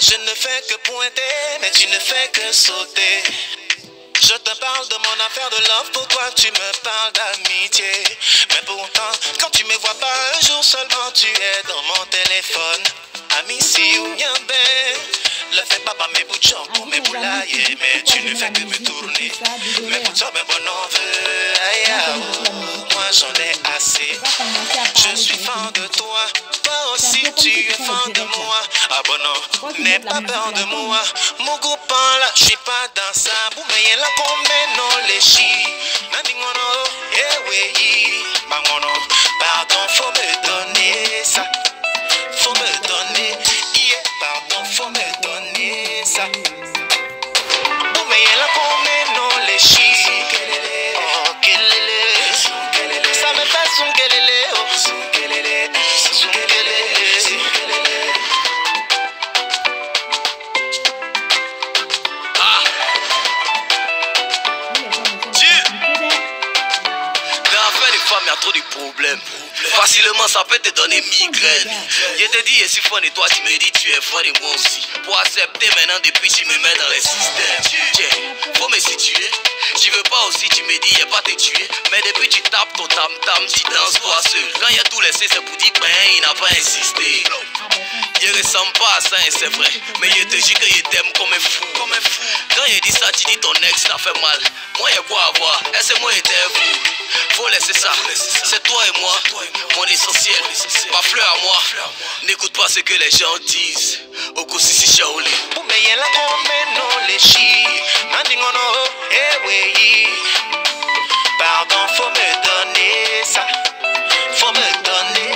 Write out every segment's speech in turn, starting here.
je ne fais que pointer, mais tu ne fais que sauter. Je te parle de mon affaire de love, pour toi tu me parles d'amitié. Mais pourtant, quand tu me vois pas un jour seulement, tu es dans mon téléphone. Ami si ou bien ben, le fait pas mes bouts de jambes pour mes boulailles, mais tu ne fais que me tourner. Mais pour toi, ben bon on veut, aïe, moi j'en ai assez. Je suis fan de toi, toi aussi tu es fan de moi. Ah bon non, n'aie pas peur de moi. Mon copain là, je suis pas dans ça. Vous m'ayez là qu'on met non les chi. Nandingono, eh oui, pardon, faut me donner ça. Faut me donner, yeah, pardon, faut me donner ça. Vous m'ayez là qu'on met non les chi. Oh, kelele, ça me fait son kelele, oh, son kelele, son kelele. Il y a trop de problèmes. Facilement, ça peut te donner migraine. Je te dis, je suis fan de toi, tu me dis, tu es fan de moi aussi. Pour accepter maintenant, depuis, tu me mets dans les systèmes. Tiens, faut me situer. Tu veux pas aussi, tu me dis, il a pas te tuer. Mais depuis, tu tapes ton tam-tam, tu danses toi seul. Quand il y a tout laissé, c'est pour dire, ben, il n'a pas insisté. Je ressemble pas à ça, et c'est vrai. Mais je te jure que je t'aime comme un fou. Quand il dit ça, tu dis ton ex t'a fait mal. Moi, il y a quoi à voir? Est-ce que moi, j'étais fou? Faut laisser ça. C'est toi et moi, mon essentiel. Ma fleur à moi. N'écoute pas ce que les gens disent. Oko sisi shaoli. Vous m'ayez là qu'on met non les chi. Mandingono, eh oui. Pardon, faut me donner ça. Faut me donner,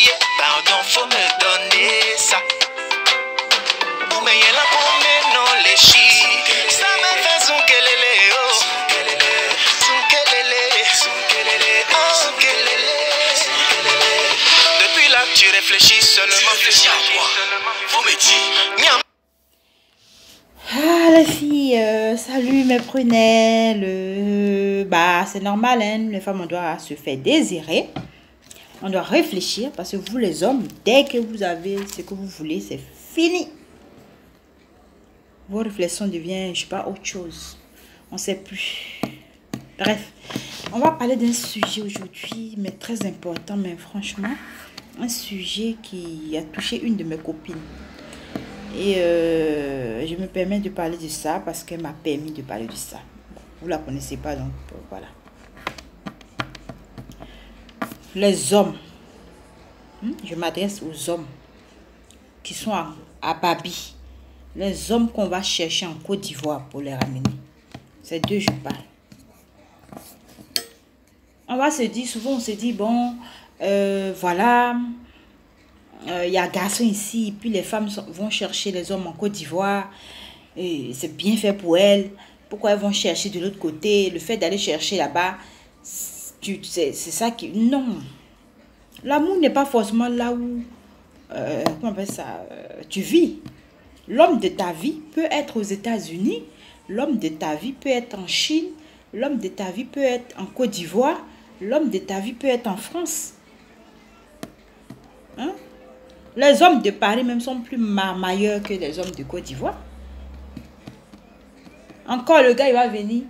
yeah. Pardon, faut me donner ça. Vous m'ayez là qu'on met non les chi. Ça me fait son kelele, oh. Son kelele, oh, kelele. Depuis là, tu réfléchis seulement. Tu réfléchis à quoi? Faut me dire. Ah les filles, salut mes prunelles. Bah c'est normal, hein, les femmes on doit se faire désirer. On doit réfléchir parce que vous les hommes, dès que vous avez ce que vous voulez, c'est fini. Vos réflexions deviennent, je sais pas, autre chose. On sait plus. Bref, on va parler d'un sujet aujourd'hui, mais très important, mais franchement, un sujet qui a touché une de mes copines. Et je me permets de parler de ça parce qu'elle m'a permis de parler de ça. Vous la connaissez pas, donc voilà. Les hommes, je m'adresse aux hommes qui sont à Babi. Les hommes qu'on va chercher en Côte d'Ivoire pour les ramener. C'est d'eux je parle. On va se dire, souvent on se dit, bon, voilà, il y a garçon ici, puis les femmes vont chercher les hommes en Côte d'Ivoire, et c'est bien fait pour elles. Pourquoi elles vont chercher de l'autre côté? Le fait d'aller chercher là-bas, c'est ça qui... Non. L'amour n'est pas forcément là où, comment on appelle ça, tu vis. L'homme de ta vie peut être aux États-Unis, l'homme de ta vie peut être en Chine, l'homme de ta vie peut être en Côte d'Ivoire, l'homme de ta vie peut être en France. Hein? Les hommes de Paris même sont plus marmailleurs que les hommes de Côte d'Ivoire. Encore le gars, il va venir,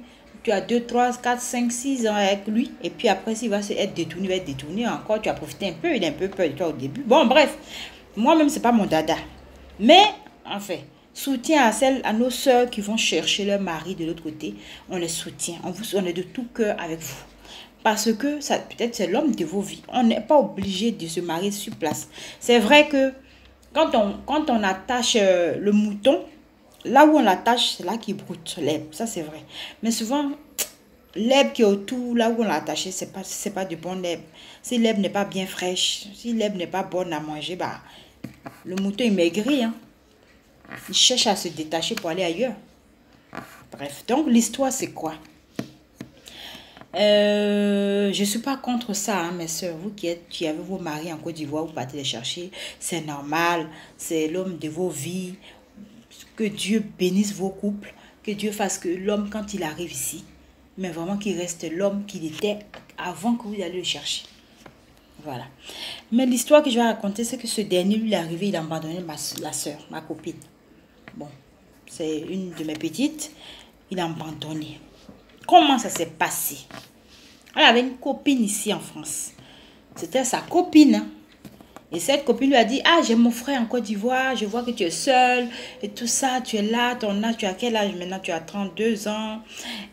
tu as 2, 3, 4, 5, 6 ans avec lui, et puis après, s'il va être détourné, il va être détourné encore, tu as profité un peu, il a un peu peur de toi au début. Bon, bref, moi-même, c'est pas mon dada. Mais, en fait, soutien à nos sœurs qui vont chercher leur mari de l'autre côté, on les soutient, on est de tout cœur avec vous. Parce que peut-être c'est l'homme de vos vies. On n'est pas obligé de se marier sur place. C'est vrai que quand on attache le mouton, là où on l'attache, c'est là qu'il broute l'herbe. Ça, c'est vrai. Mais souvent, l'herbe qui est autour, là où on l'a attaché, c'est pas de bonne herbe. Si l'herbe n'est pas bien fraîche, si l'herbe n'est pas bonne à manger, bah, le mouton, il maigrit. Hein. Il cherche à se détacher pour aller ailleurs. Bref, donc l'histoire, c'est quoi? Je ne suis pas contre ça, hein, mes soeurs. Vous qui avez vos maris en Côte d'Ivoire, vous partez les chercher. C'est normal. C'est l'homme de vos vies. Que Dieu bénisse vos couples. Que Dieu fasse que l'homme, quand il arrive ici, mais vraiment qu'il reste l'homme qu'il était avant que vous alliez le chercher. Voilà. Mais l'histoire que je vais raconter, c'est que ce dernier, lui, il est arrivé, il a abandonné la soeur, ma copine. bon, c'est une de mes petites, il a abandonné. Comment ça s'est passé? Elle avait une copine ici en France. C'était sa copine. Hein. Et cette copine lui a dit, ah, j'ai mon frère en Côte d'Ivoire, je vois que tu es seule et tout ça, tu es là, ton âge, tu as quel âge maintenant? Tu as 32 ans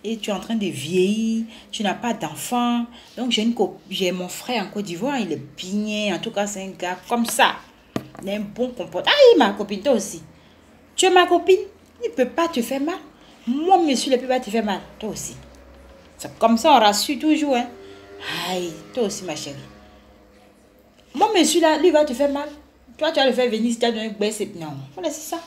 et tu es en train de vieillir, tu n'as pas d'enfant. Donc j'ai mon frère en Côte d'Ivoire, il est bien, en tout cas c'est un gars comme ça. Il a un bon comportement. Ah, ma copine, toi aussi. Tu es ma copine, il ne peut pas te faire mal. Moi, monsieur, il ne peut pas te faire mal, toi aussi. C'est comme ça, on rassure toujours. Hein. Aïe, toi aussi, ma chérie. Mon monsieur là, lui va te faire mal. Toi, tu vas le faire venir si tu as donné un baisse. Non, voilà, c'est ça.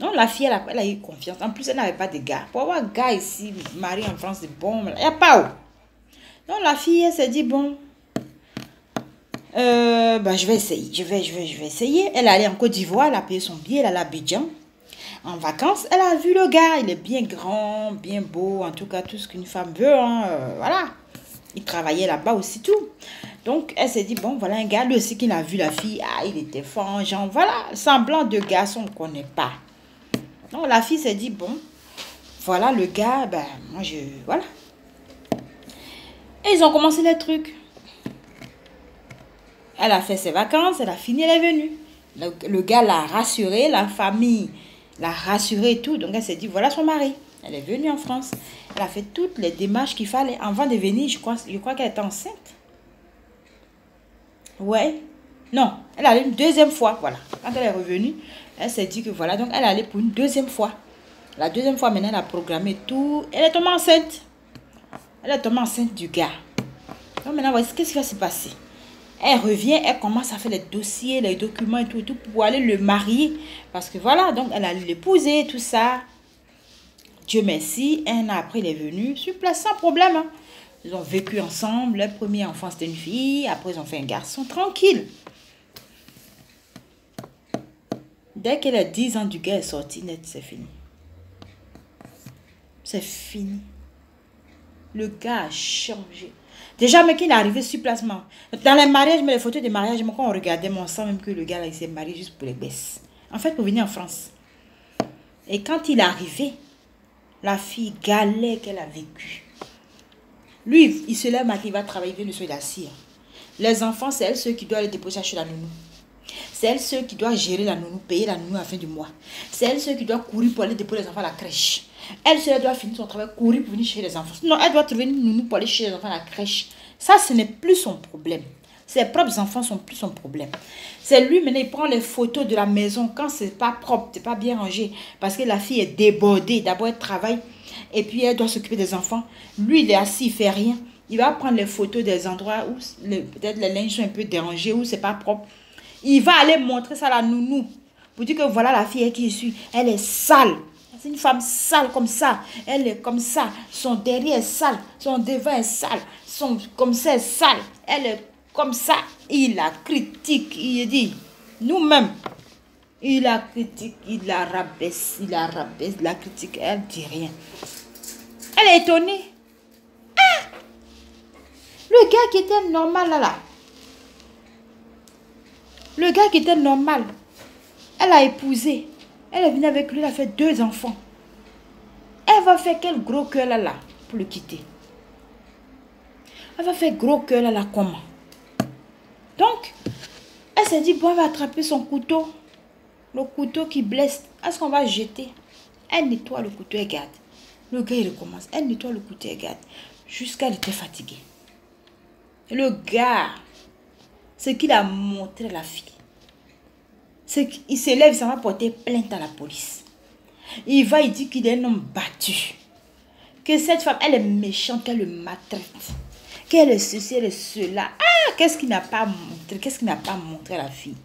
Non, la fille, elle a eu confiance. En plus, elle n'avait pas de gars. Pour avoir un gars ici, mari en France, c'est bon. Il n'y a pas où. Donc, la fille, elle s'est dit, bon, je vais essayer. Je vais essayer. Elle est allée en Côte d'Ivoire, elle a payé son billet, elle est allée à Abidjan. En vacances, elle a vu le gars. Il est bien grand, bien beau. En tout cas, tout ce qu'une femme veut. Hein, voilà. Il travaillait là-bas aussi, tout. Donc, elle s'est dit, bon, voilà un gars, lui aussi, qui a vu la fille. Ah, il était fort, genre, voilà, semblant de garçon, on ne connaît pas. Donc, la fille s'est dit, bon, voilà le gars, ben, moi, voilà. Et ils ont commencé les trucs. Elle a fait ses vacances, elle a fini, elle est venue. Le gars l'a rassurée, la famille l'a rassurée et tout. Donc, elle s'est dit, voilà son mari. Elle est venue en France. Elle a fait toutes les démarches qu'il fallait. Avant de venir, je crois qu'elle était enceinte. Ouais. Non, elle allait une deuxième fois. Voilà. Quand elle est revenue, elle s'est dit que voilà. Donc, elle allait pour une deuxième fois. La deuxième fois, maintenant, elle a programmé tout. Elle est tombée enceinte. Elle est tombée enceinte du gars. Donc, maintenant, voici qu'est-ce qui va se passer. Elle revient, elle commence à faire les dossiers, les documents et tout pour aller le marier. Parce que voilà, donc, elle allait l'épouser, tout ça. Dieu merci, un an après, il est venu sur place sans problème. Hein. Ils ont vécu ensemble. Le premier enfant, c'était une fille. Après, ils ont fait un garçon tranquille. Dès qu'elle a 10 ans, du gars est sorti net, c'est fini. C'est fini. Le gars a changé. Déjà, mais qu'il est arrivé sur place. Dans les mariages, mais les photos de mariage, quand on regardait, on sent même que le gars, là, il s'est marié juste pour les baisses. En fait, pour venir en France. Et quand il est arrivé, la fille galère qu'elle a vécue. Lui, il se lève matin, il va travailler, il vient le soir d'assis. Les enfants, c'est elle ceux qui doivent les déposer chez la nounou. C'est elle ceux qui doivent gérer la nounou, payer la nounou à la fin du mois. C'est elle ceux qui doivent courir pour aller déposer les enfants à la crèche. Elle seule doit finir son travail, courir pour venir chez les enfants. Non, elle doit trouver une nounou pour aller chez les enfants à la crèche. Ça, ce n'est plus son problème. Ses propres enfants sont plus son problème. C'est lui, maintenant, il prend les photos de la maison quand c'est pas propre, c'est pas bien rangé. Parce que la fille est débordée. D'abord, elle travaille. Et puis, elle doit s'occuper des enfants. Lui, il est assis, il fait rien. Il va prendre les photos des endroits où peut-être les linges sont un peu dérangés, où c'est pas propre. Il va aller montrer ça à la nounou. Pour dire que voilà la fille qui suit. Elle est sale. C'est une femme sale comme ça. Elle est comme ça. Son derrière est sale. Son devant est sale. Comme ça est sale. Elle est comme ça. Il la critique. Il dit, nous-mêmes, il la critique. Il la rabaisse. Il la rabaisse. La critique. Elle ne dit rien. Elle est étonnée. Ah! Le gars qui était normal là. Le gars qui était normal. Elle a épousé. Elle est venue avec lui, elle a fait 2 enfants. Elle va faire quel gros cœur là pour le quitter? Elle va faire gros cœur là comment? Donc, elle s'est dit, bon, elle va attraper son couteau. Le couteau qui blesse. Est-ce qu'on va jeter? Elle nettoie le couteau et garde. Le gars, il recommence. Elle nettoie le couteau et garde. Jusqu'à elle était fatiguée. Et le gars, ce qu'il a montré à la fille, c'est qu'il se lève, ça va porter plainte à la police. Il va, il dit qu'il est un homme battu. Que cette femme, elle est méchante, qu'elle le maltraite. Qu'elle est ceci, elle est cela. Ah, qu'est-ce qu'il n'a pas montré? Qu'est-ce qu'il n'a pas montré à la fille?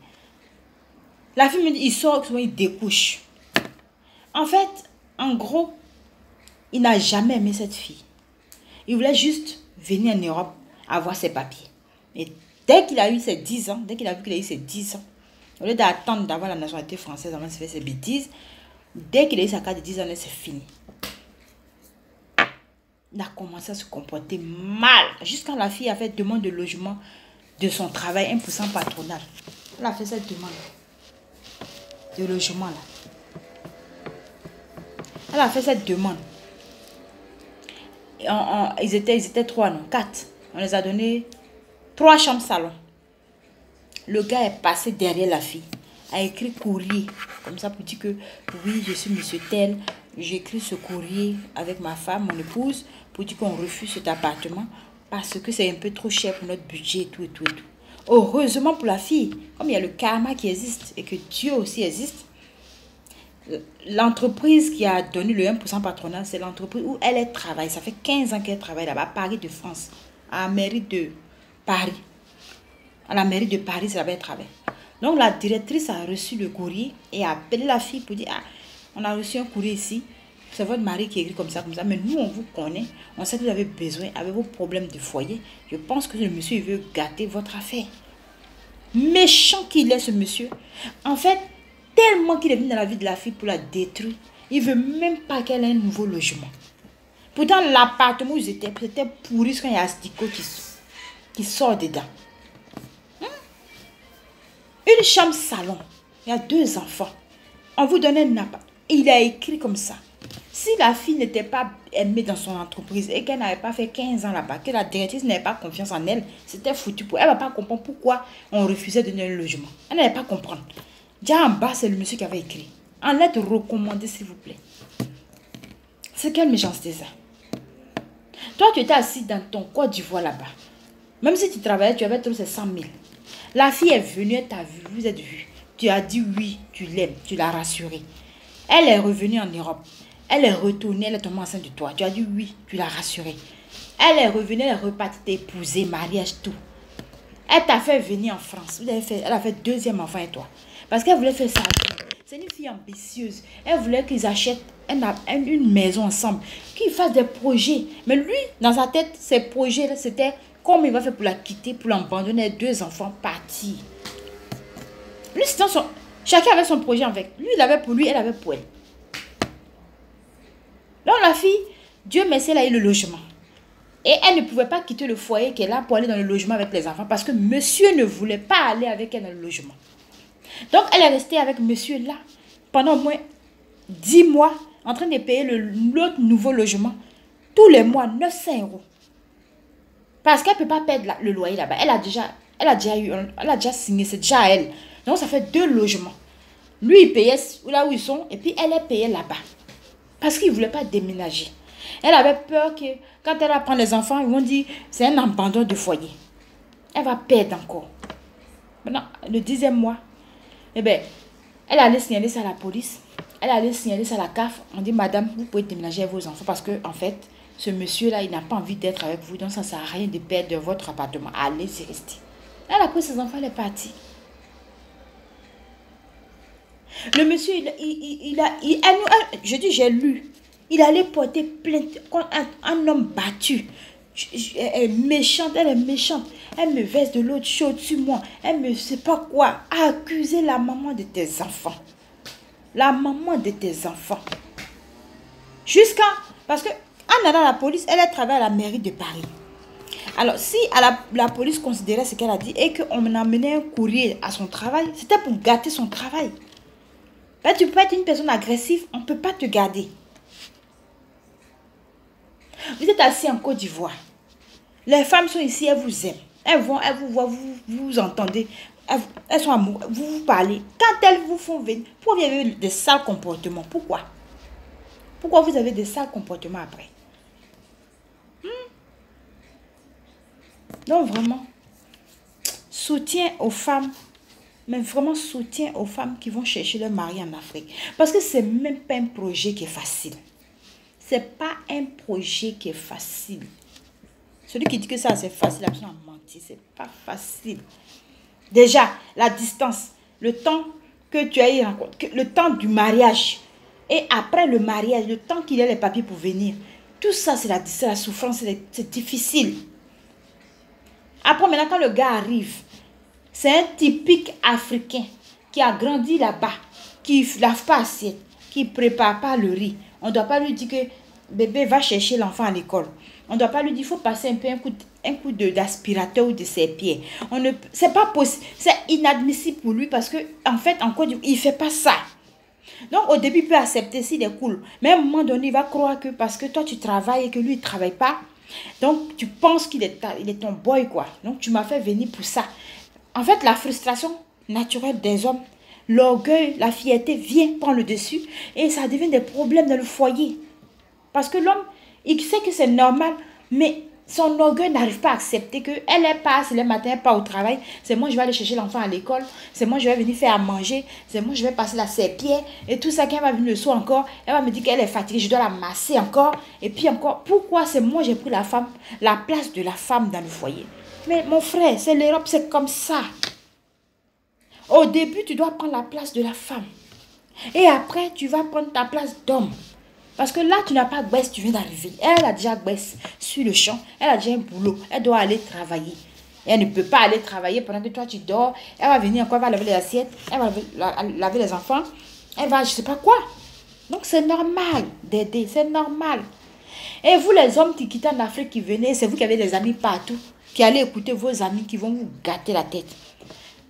La fille me dit, il sort, il découche. En fait, en gros, il n'a jamais aimé cette fille. Il voulait juste venir en Europe, avoir ses papiers. Et dès qu'il a eu ses 10 ans, dès qu'il a vu qu'il a eu ses 10 ans, au lieu d'attendre d'avoir la nationalité française avant de faire ses bêtises, dès qu'il a eu sa carte de 10 ans, c'est fini. Il a commencé à se comporter mal. Jusqu'à la fille a fait demande de logement de son travail, 1% patronal. Elle a fait cette demande de logement là. Elle a fait cette demande. Ils étaient 3, non, 4. On les a donné 3 chambres salon. Le gars est passé derrière la fille, a écrit courrier, comme ça pour dire que oui, je suis monsieur tel, j'ai écrit ce courrier avec ma femme, mon épouse, pour dire qu'on refuse cet appartement parce que c'est un peu trop cher pour notre budget et tout et tout et tout. Heureusement pour la fille, comme il y a le karma qui existe et que Dieu aussi existe, l'entreprise qui a donné le 1% patronat, c'est l'entreprise où elle travaille. Ça fait 15 ans qu'elle travaille là-bas, à Paris de France, à la mairie de Paris. À la mairie de Paris, c'est là-bas qu'elle travaille. Donc la directrice a reçu le courrier et a appelé la fille pour dire, ah, on a reçu un courrier ici, c'est votre mari qui écrit comme ça, mais nous on vous connaît, on sait que vous avez besoin, avec vos problèmes de foyer, je pense que le monsieur il veut gâter votre affaire. Méchant qu'il est ce monsieur. En fait, tellement qu'il est venu dans la vie de la fille pour la détruire, il veut même pas qu'elle ait un nouveau logement. Pourtant l'appartement où ils étaient, c'était pourri quand il y a Astico qui sort dedans. Une chambre salon, il y a 2 enfants. On vous donne un appart. Il a écrit comme ça. Si la fille n'était pas aimée dans son entreprise et qu'elle n'avait pas fait 15 ans là-bas, que la directrice n'avait pas confiance en elle, c'était foutu pour elle. Elle ne va pas comprendre pourquoi on refusait de donner un logement. Elle n'allait pas comprendre. Déjà en bas, c'est le monsieur qui avait écrit. En lettre recommandée, s'il vous plaît. C'est quelle méchanceté ça? Toi, tu étais assis dans ton Côte d'Ivoire là-bas. Même si tu travaillais, tu avais trop ces 100 000. La fille est venue, elle t'a vu, vous êtes vus. Tu as dit oui, tu l'aimes, tu l'as rassurée. Elle est revenue en Europe. Elle est retournée, elle est tombée enceinte de toi. Tu as dit oui, tu l'as rassurée. Elle est revenue, elle est repartie t'épouser, mariage, tout. Elle t'a fait venir en France. Elle a fait 2e enfant et toi. Parce qu'elle voulait faire ça. C'est une fille ambitieuse. Elle voulait qu'ils achètent une maison ensemble. Qu'ils fassent des projets. Mais lui, dans sa tête, ses projets, c'était comment il va faire pour la quitter, pour l'abandonner, 2 enfants partis. Lui, chacun avait son projet avec. Lui, il avait pour lui, elle avait pour elle. Donc la fille, Dieu merci, elle a eu le logement. Et elle ne pouvait pas quitter le foyer qu'elle a pour aller dans le logement avec les enfants parce que monsieur ne voulait pas aller avec elle dans le logement. Donc elle est restée avec monsieur là pendant au moins 10 mois en train de payer l'autre nouveau logement tous les mois 900 €. Parce qu'elle ne peut pas perdre le loyer là-bas. Elle a déjà signé, c'est déjà à elle. Donc ça fait 2 logements. Lui il payait là où ils sont et puis elle est payée là-bas. Parce qu'il ne voulait pas déménager. Elle avait peur que quand elle va prendre les enfants, ils vont dire c'est un abandon de foyer. Elle va perdre encore. Maintenant, le 10e mois, eh bien, elle allait signaler ça à la police. Elle allait signaler ça à la CAF. On dit madame, vous pouvez déménager avec vos enfants parce que en fait, ce monsieur-là, il n'a pas envie d'être avec vous. Donc ça ne sert à rien de perdre votre appartement. Allez, c'est resté. Elle a pris ses enfants, elle est partie. Le monsieur, je dis, j'ai lu. Il allait porter plainte contre un homme battu. Elle est méchante, elle est méchante. Elle me verse de l'eau chaude sur moi. Elle me sait pas quoi. Accuser la maman de tes enfants. La maman de tes enfants. Jusqu'à... Parce que en allant à la police, elle a travaillé à la mairie de Paris. Alors, si la police considérait ce qu'elle a dit et qu'on amenait un courrier à son travail, c'était pour gâter son travail. Là, tu peux être une personne agressive, on ne peut pas te garder. Vous êtes assis en Côte d'Ivoire. Les femmes sont ici, elles vous aiment. Elles vous voient, vous entendez. Elles sont amoureuses, vous parlez. Quand elles vous font venir, pourquoi vous avez des sales comportements? Pourquoi? Pourquoi vous avez des sales comportements après? Donc vraiment, soutien aux femmes. Mais vraiment soutien aux femmes qui vont chercher leur mari en Afrique. Parce que c'est même pas un projet qui est facile. C'est pas un projet qui est facile. Celui qui dit que ça c'est facile, absolument menti. C'est pas facile. Déjà, la distance, le temps que tu as eu, le temps du mariage. Et après le mariage, le temps qu'il ait les papiers pour venir. Tout ça, c'est la souffrance, c'est difficile. Après, maintenant, quand le gars arrive, c'est un typique africain qui a grandi là-bas, qui ne lave pas assiette, qui ne prépare pas le riz. On ne doit pas lui dire que bébé va chercher l'enfant à l'école. On ne doit pas lui dire qu'il faut passer un peu un coup d'aspirateur ou de serpillière. C'est pas possible. C'est inadmissible pour lui parce que en fait, encore, il ne fait pas ça. Donc, au début, il peut accepter s'il est cool. Mais à un moment donné, il va croire que parce que toi, tu travailles et que lui, il ne travaille pas, donc, tu penses qu'il est, il est ton boy, quoi. Donc, tu m'as fait venir pour ça. En fait, la frustration naturelle des hommes, l'orgueil, la fierté vient prendre le dessus et ça devient des problèmes dans le foyer. Parce que l'homme, il sait que c'est normal, mais son orgueil n'arrive pas à accepter que elle est pas, c'est le matin, pas au travail. C'est moi, je vais aller chercher l'enfant à l'école. C'est moi, je vais venir faire à manger. C'est moi, je vais passer la serpillère. Et tout ça, quand elle va venir le soir encore, elle va me dire qu'elle est fatiguée. Je dois la masser encore. Et puis encore, pourquoi c'est moi, j'ai pris la femme, la place de la femme dans le foyer? Mais mon frère, c'est l'Europe, c'est comme ça. Au début, tu dois prendre la place de la femme. Et après, tu vas prendre ta place d'homme. Parce que là, tu n'as pas baisse, tu viens d'arriver. Elle a déjà baisse sur le champ. Elle a déjà un boulot. Elle doit aller travailler. Elle ne peut pas aller travailler pendant que toi, tu dors. Elle va venir encore, elle va laver les assiettes. Elle va laver les enfants. Elle va, je ne sais pas quoi. Donc, c'est normal d'aider. C'est normal. Et vous, les hommes qui quittent en Afrique, qui venez, c'est vous qui avez des amis partout, qui allez écouter vos amis qui vont vous gâter la tête.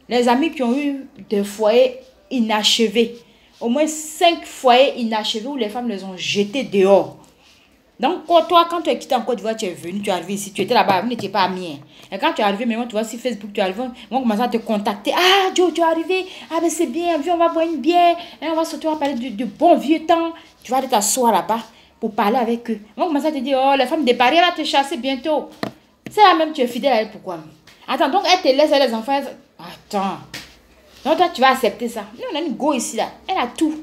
Les amis qui ont eu des foyers inachevés. Au moins 5 foyers inachevés où les femmes les ont jetés dehors. Donc, toi, quand tu es quitté en Côte d'Ivoire, tu es venu, tu es arrivé ici, tu étais là-bas, vous n'étiez pas amis. Et quand tu es arrivé, maintenant, tu vois sur Facebook, tu es arrivé, ils vont commencer à te contacter. Ah, Joe, tu es arrivé. Ah, ben c'est bien, viens, on va boire une bière. Et on va surtout parler de bon vieux temps. Tu vas aller t'asseoir là-bas pour parler avec eux. Ils vont commencer à te dire, oh, la femme de Paris, elle va te chasser bientôt. C'est là même, tu es fidèle à elle, pourquoi? Attends, donc elle te laisse, elle, les enfants. Attends. Donc toi, tu vas accepter ça. Nous, on a une go ici, là. Elle a tout.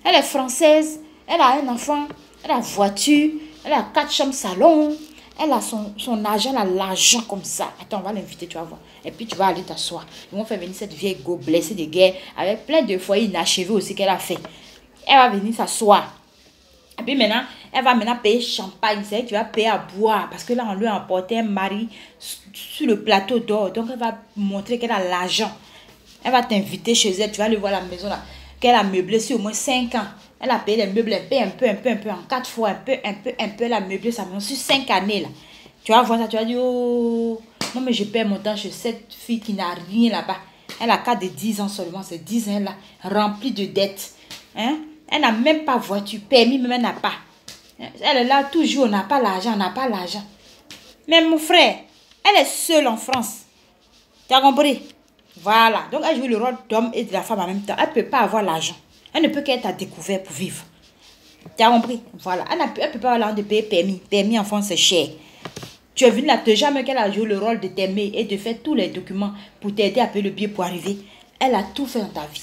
Elle est française. Elle a un enfant. Elle a voiture. Elle a 4 chambres salon. Elle a son argent, elle a l'argent comme ça. Attends, on va l'inviter, tu vas voir. Et puis, tu vas aller t'asseoir. Ils vont faire venir cette vieille go blessée de guerre avec plein de foyers inachevés aussi qu'elle a fait. Elle va venir s'asseoir. Et puis maintenant, elle va maintenant payer champagne. C'est elle qui va payer à boire. Parce que là, on lui a emporté un mari sur le plateau d'or. Donc, elle va montrer qu'elle a l'argent. Elle va t'inviter chez elle, tu vas aller voir la maison là, qu'elle a meublé sur au moins 5 ans. Elle a payé les meubles un peu, en 4 fois, un peu, elle a meublé sa maison sur 5 années là. Tu vas voir ça, tu vas dire, oh, non mais je perds mon temps chez cette fille qui n'a rien là-bas. Elle a 4 de 10 ans seulement, c'est 10 ans là, remplie de dettes. Hein? Elle n'a même pas voiture, permis même elle n'a pas. Elle est là toujours, on n'a pas l'argent, on n'a pas l'argent. Mais mon frère, elle est seule en France. Tu as compris? Voilà. Donc, elle joue le rôle d'homme et de la femme en même temps. Elle ne peut pas avoir l'argent. Elle ne peut qu'être à découvert pour vivre. Tu as compris? Voilà. Elle ne peut pas avoir l'argent de payer permis. Permis en France, c'est cher. Tu es venu là, te jamais qu'elle a joué le rôle de t'aimer et de faire tous les documents pour t'aider à payer le billet pour arriver. Elle a tout fait dans ta vie.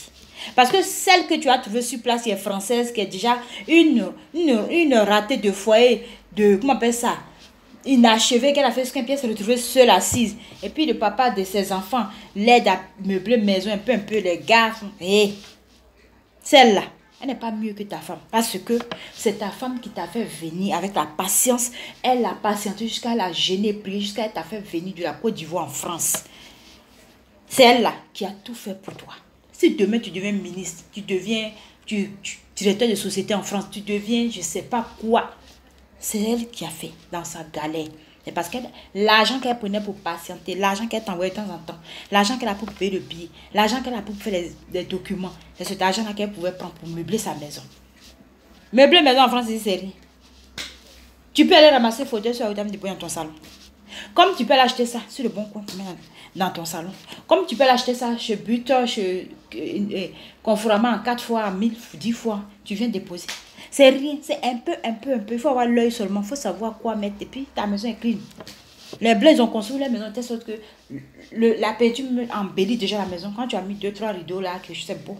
Parce que celle que tu as trouvée sur place, qui est française, qui est déjà une ratée de foyer, de, comment on appelle ça? Inachevée, qu'elle a fait ce qu'un pied se retrouver seule assise. Et puis le papa de ses enfants l'aide à meubler maison un peu, les gars. Hey, celle-là, elle n'est pas mieux que ta femme. Parce que c'est ta femme qui t'a fait venir avec la patience. Elle a patienté jusqu'à la gêner, prier, jusqu'à elle t'a fait venir de la Côte d'Ivoire en France. C'est elle-là qui a tout fait pour toi. Si demain tu deviens ministre, tu deviens directeur de société en France, tu deviens je ne sais pas quoi. C'est elle qui a fait dans sa galère. C'est parce que l'argent qu'elle prenait pour patienter, l'argent qu'elle t'envoyait de temps en temps, l'argent qu'elle a pour payer le billet, l'argent qu'elle a pour faire les documents, c'est cet argent-là qu'elle pouvait prendre pour meubler sa maison. Meubler maison en France, c'est rien. Tu peux aller ramasser fauteuil sur la table de dans ton salon. Comme tu peux l'acheter ça sur le bon coin dans ton salon. Comme tu peux l'acheter ça chez Buteur, chez Conforama en 4 fois, en 10 fois, tu viens déposer. C'est rien, c'est un peu. Il faut avoir l'œil seulement, il faut savoir quoi mettre. Et puis ta maison est clean. Les Blancs, ils ont construit la maison de telle sorte que la peinture embellit déjà la maison. Quand tu as mis 2-3 rideaux là, que c'est beau.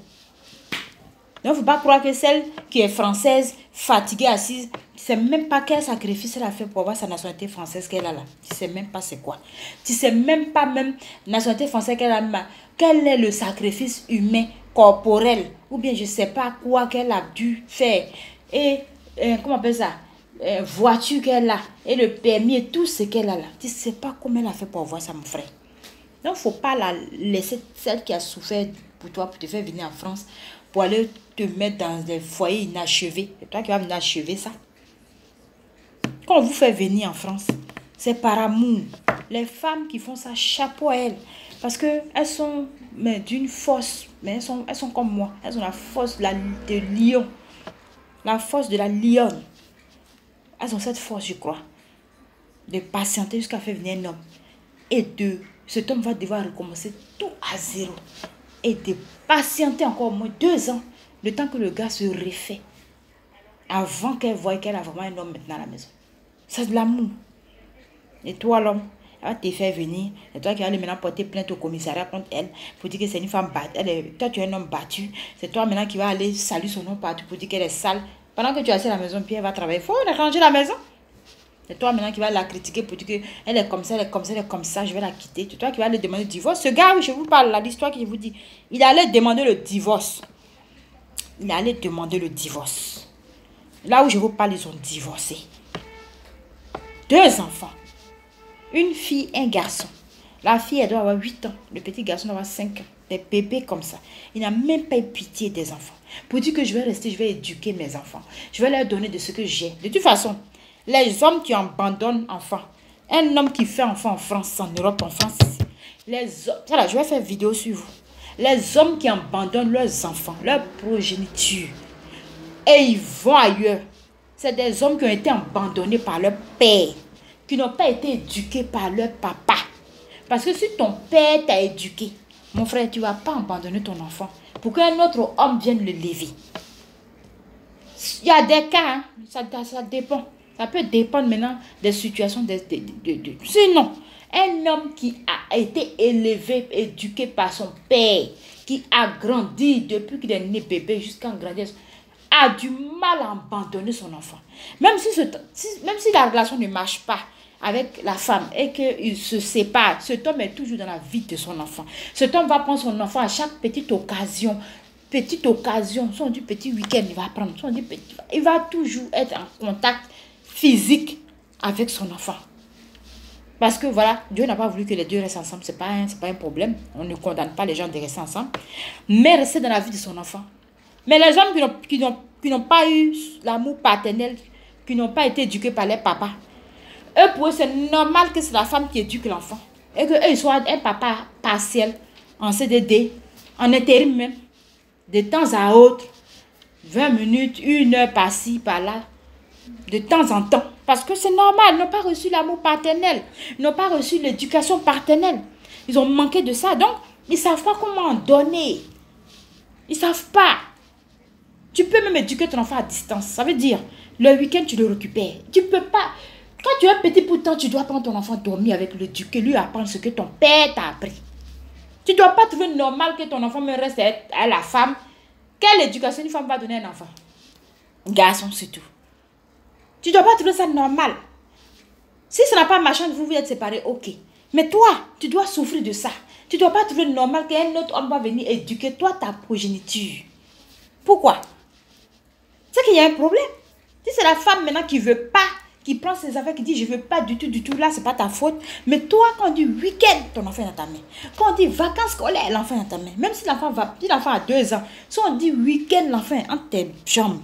Donc, il ne faut pas croire que celle qui est française, fatiguée, assise, tu ne sais même pas quel sacrifice elle a fait pour avoir sa nationalité française qu'elle a là. Tu ne sais même pas c'est quoi. Tu ne sais même pas même nationalité française qu'elle a. Quel est le sacrifice humain, corporel, ou bien je ne sais pas quoi qu'elle a dû faire. Et, comment on appelle ça? Voiture qu'elle a, et le permis, et tout ce qu'elle a là. Tu ne sais pas comment elle a fait pour avoir ça, mon frère. Donc, il ne faut pas la laisser, celle qui a souffert pour toi, pour te faire venir en France, pour aller te mettre dans des foyers inachevés. C'est toi qui vas venir achever ça. Quand on vous fait venir en France, c'est par amour. Les femmes qui font ça, chapeau à elles. Parce qu'elles sont d'une force. Mais elles sont comme moi. Elles ont la force de lion. La force de la lionne. Elles ont cette force, je crois. De patienter jusqu'à faire venir un homme. Et cet homme va devoir recommencer tout à zéro. Et de patienter encore au moins 2 ans. Le temps que le gars se refait. Avant qu'elle voie qu'elle a vraiment un homme maintenant à la maison. C'est de l'amour. Et toi, l'homme, elle va te faire venir. C'est toi qui vas aller maintenant porter plainte au commissariat contre elle. Pour dire que c'est une femme battue. Toi, tu es un homme battu. C'est toi maintenant qui vas aller saluer son nom partout pour dire qu'elle est sale. Pendant que tu es assis à la maison, puis elle va travailler. Il faut arranger la maison. C'est toi maintenant qui vas la critiquer pour dire qu'elle est comme ça, elle est comme ça, elle est comme ça, je vais la quitter. C'est toi qui vas aller demander le divorce. Ce gars, je vous parle, l'histoire que je vous dis, il allait demander le divorce. Il allait demander le divorce. Là où je vous parle, ils ont divorcé. 2 enfants. Une fille, un garçon. La fille, elle doit avoir 8 ans. Le petit garçon doit avoir 5 ans. Des bébés comme ça. Il n'a même pas eu pitié des enfants. Pour dire que je vais rester, je vais éduquer mes enfants. Je vais leur donner de ce que j'ai. De toute façon, les hommes qui abandonnent enfants. Un homme qui fait enfant en France, en Europe, en France. Les hommes, voilà, je vais faire une vidéo sur vous. Les hommes qui abandonnent leurs enfants, leur progéniture. Et ils vont ailleurs. C'est des hommes qui ont été abandonnés par leur père. Qui n'ont pas été éduqués par leur papa. Parce que si ton père t'a éduqué, mon frère, tu ne vas pas abandonner ton enfant pour qu'un autre homme vienne le lever. Il y a des cas, hein, ça dépend. Ça peut dépendre maintenant des situations. Sinon, un homme qui a été élevé, éduqué par son père, qui a grandi depuis qu'il est né bébé jusqu'à grandir, a du mal à abandonner son enfant. Même si la relation ne marche pas avec la femme et qu'il se sépare, cet homme est toujours dans la vie de son enfant. Cet homme va prendre son enfant à chaque petite occasion. Si on dit petit week-end, il va prendre. Si on dit petit, il va toujours être en contact physique avec son enfant. Parce que voilà, Dieu n'a pas voulu que les deux restent ensemble. C'est pas un problème. On ne condamne pas les gens de rester ensemble. Mais rester dans la vie de son enfant. Mais les hommes qui n'ont pas eu l'amour paternel, qui n'ont pas été éduqués par les papas, eux, pour eux, c'est normal que c'est la femme qui éduque l'enfant. Et qu'eux, ils soient un papa partiel, en CDD, en intérim même, de temps à autre, 20 minutes, 1 heure par-ci, par-là, de temps en temps. Parce que c'est normal, ils n'ont pas reçu l'amour paternel, ils n'ont pas reçu l'éducation paternelle. Ils ont manqué de ça, donc ils ne savent pas comment en donner. Ils ne savent pas. Tu peux même éduquer ton enfant à distance. Ça veut dire, le week-end, tu le récupères. Tu ne peux pas. Quand tu es petit pourtant, tu dois prendre ton enfant dormir avec l'éduquer, lui apprendre ce que ton père t'a appris. Tu ne dois pas trouver normal que ton enfant me reste à la femme. Quelle éducation une femme va donner à un enfant? Garçon, c'est tout. Tu ne dois pas trouver ça normal. Si ça n'a pas marché, vous êtes séparés, ok. Mais toi, tu dois souffrir de ça. Tu ne dois pas trouver normal qu'un autre homme va venir éduquer toi, ta progéniture. Pourquoi? C'est qu'il y a un problème. Si c'est la femme maintenant qui ne veut pas, qui prend ses affaires, qui dit je ne veux pas du tout, là, ce n'est pas ta faute. Mais toi, quand on dit week-end, ton enfant est dans ta main. Quand on dit vacances scolaires, l'enfant est dans ta main. Même si l'enfant a 2 ans, si on dit week-end, l'enfant est entre tes jambes.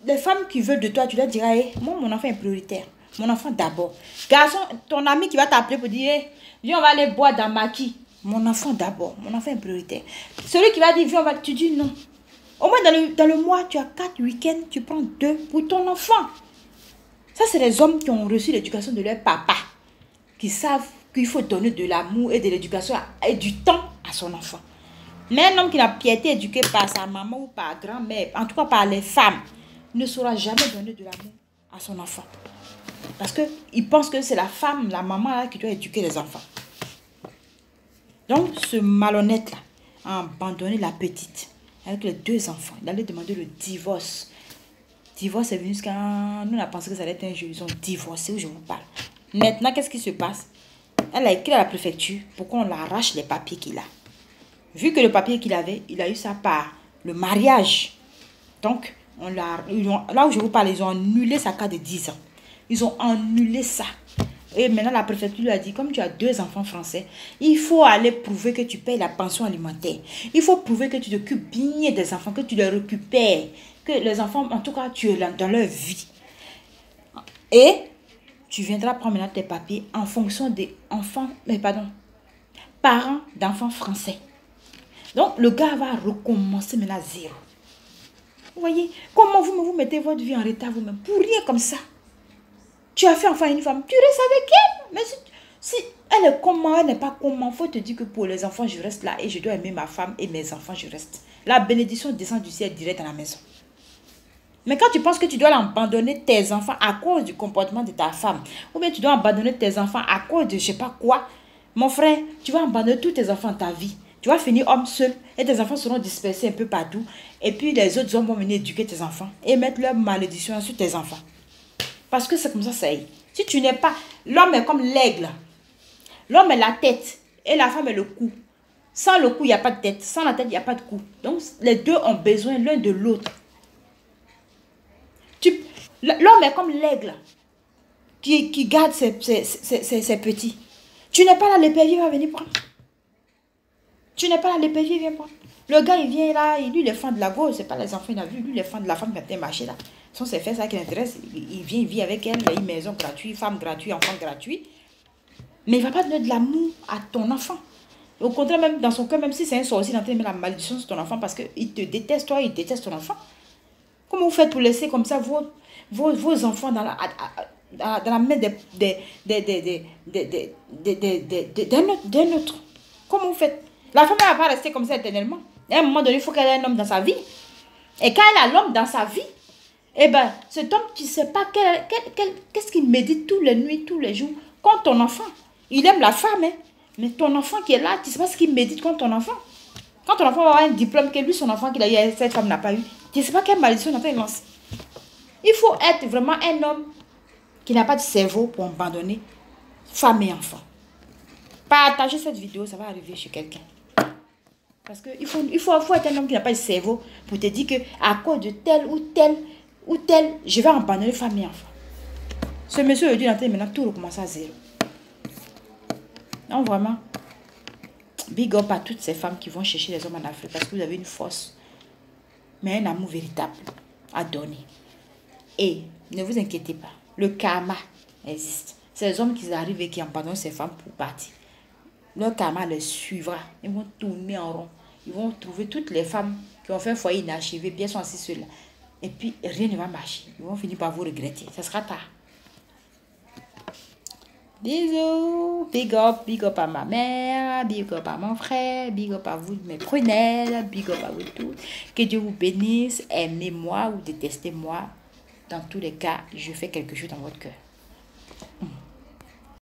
Les femmes qui veulent de toi, tu leur diras, hey, moi, mon enfant est prioritaire. Mon enfant d'abord. Garçon, ton ami qui va t'appeler pour dire, hey, viens, on va aller boire dans Maki. Mon enfant d'abord. Mon enfant est prioritaire. Celui qui va dire, viens, tu dis non. Au moins, dans le mois, tu as 4 week-ends, tu prends 2 pour ton enfant. Ça, c'est les hommes qui ont reçu l'éducation de leur papa. Qui savent qu'il faut donner de l'amour et de l'éducation et du temps à son enfant. Mais un homme qui n'a pas été éduqué par sa maman ou par grand-mère, en tout cas par les femmes, ne saura jamais donner de l'amour à son enfant. Parce qu'il pense que c'est la femme, la maman là, qui doit éduquer les enfants. Donc, ce malhonnête-là a abandonné la petite avec les 2 enfants. Il allait demander le divorce. Divorce est venu jusqu'à... Nous, on a pensé que ça allait être un jeu. Ils ont divorcé, où je vous parle. Maintenant, qu'est-ce qui se passe? Elle a écrit à la préfecture pour qu'on l'arrache les papiers qu'il a. Vu que le papier qu'il avait, il a eu ça par le mariage. Donc, là où je vous parle, ils ont annulé sa carte de 10 ans. Ils ont annulé ça. Et maintenant, la préfecture lui a dit, comme tu as 2 enfants français, il faut aller prouver que tu payes la pension alimentaire. Il faut prouver que tu t'occupes bien des enfants, que tu les récupères. Que les enfants, en tout cas, tu es dans leur vie. Et tu viendras prendre maintenant tes papiers en fonction des enfants, mais pardon, parents d'enfants français. Donc, le gars va recommencer maintenant à zéro. Vous voyez, comment vous mettez votre vie en retard vous-même pour rien comme ça. Tu as fait enfin une femme, tu restes avec elle. Mais si elle est comment, elle n'est pas comment, il faut te dire que pour les enfants, je reste là et je dois aimer ma femme et mes enfants, je reste. La bénédiction descend du ciel direct dans la maison. Mais quand tu penses que tu dois abandonner tes enfants à cause du comportement de ta femme, ou bien tu dois abandonner tes enfants à cause de je ne sais pas quoi, mon frère, tu vas abandonner tous tes enfants de ta vie. Tu vas finir homme seul et tes enfants seront dispersés un peu partout. Et puis les autres hommes vont venir éduquer tes enfants et mettre leur malédiction sur tes enfants. Parce que c'est comme ça est. Si tu n'es pas... L'homme est comme l'aigle. L'homme est la tête et la femme est le cou. Sans le cou, il n'y a pas de tête. Sans la tête, il n'y a pas de cou. Donc les deux ont besoin l'un de l'autre. L'homme est comme l'aigle qui garde ses petits. Tu n'es pas là, l'épervier va venir prendre. Tu n'es pas là, l'épervier vient prendre. Le gars, il vient là, lui, il est fan de la gauche, c'est pas les enfants, il a vu, lui, il est fan de la femme qui a été marché là. Ce sont ses faits, ça qui l'intéresse. Il vient, il vit avec elle, il a une maison gratuite, femme gratuite, enfant gratuit. Mais il ne va pas donner de l'amour à ton enfant. Au contraire, même dans son cœur, même si c'est un sorcier, il est en train de mettre la malédiction sur ton enfant parce qu'il te déteste, toi, il déteste ton enfant. Comment vous faites pour laisser comme ça vos enfants dans la main d'un autre? Comment vous faites? La femme ne va pas rester comme ça éternellement. À un moment donné, il faut qu'elle ait un homme dans sa vie. Et quand elle a l'homme dans sa vie, eh bien, cet homme, tu ne sais pas qu'est-ce qu'il médite toutes les nuits, tous les jours, contre ton enfant. Il aime la femme, hein? Mais ton enfant qui est là, tu ne sais pas ce qu'il médite contre ton enfant. Quand ton enfant va avoir un diplôme, que lui, son enfant qu'il a eu, cette femme n'a pas eu, tu ne sais pas quelle malédiction il est en train de lancer. Il faut être vraiment un homme qui n'a pas de cerveau pour abandonner femme et enfant. Partagez cette vidéo, ça va arriver chez quelqu'un. Parce qu'il faut être un homme qui n'a pas de cerveau pour te dire qu'à cause de tel ou tel, je vais abandonner femme et enfant. Ce monsieur aujourd'hui, il est en train de maintenant tout recommencer à zéro. Non, vraiment. Big up à toutes ces femmes qui vont chercher les hommes en Afrique parce que vous avez une force, mais un amour véritable à donner. Et ne vous inquiétez pas, le karma existe. Ces hommes qui arrivent et qui abandonnent ces femmes pour partir, leur karma les suivra. Ils vont tourner en rond. Ils vont trouver toutes les femmes qui ont fait un foyer inachevé, bien sont assis ceux-là. Et puis rien ne va marcher. Ils vont finir par vous regretter. Ça sera tard. Bisous, big up à ma mère, big up à mon frère, big up à vous mes prunelles, big up à vous tous. Que Dieu vous bénisse, aimez-moi ou détestez-moi. Dans tous les cas, je fais quelque chose dans votre cœur.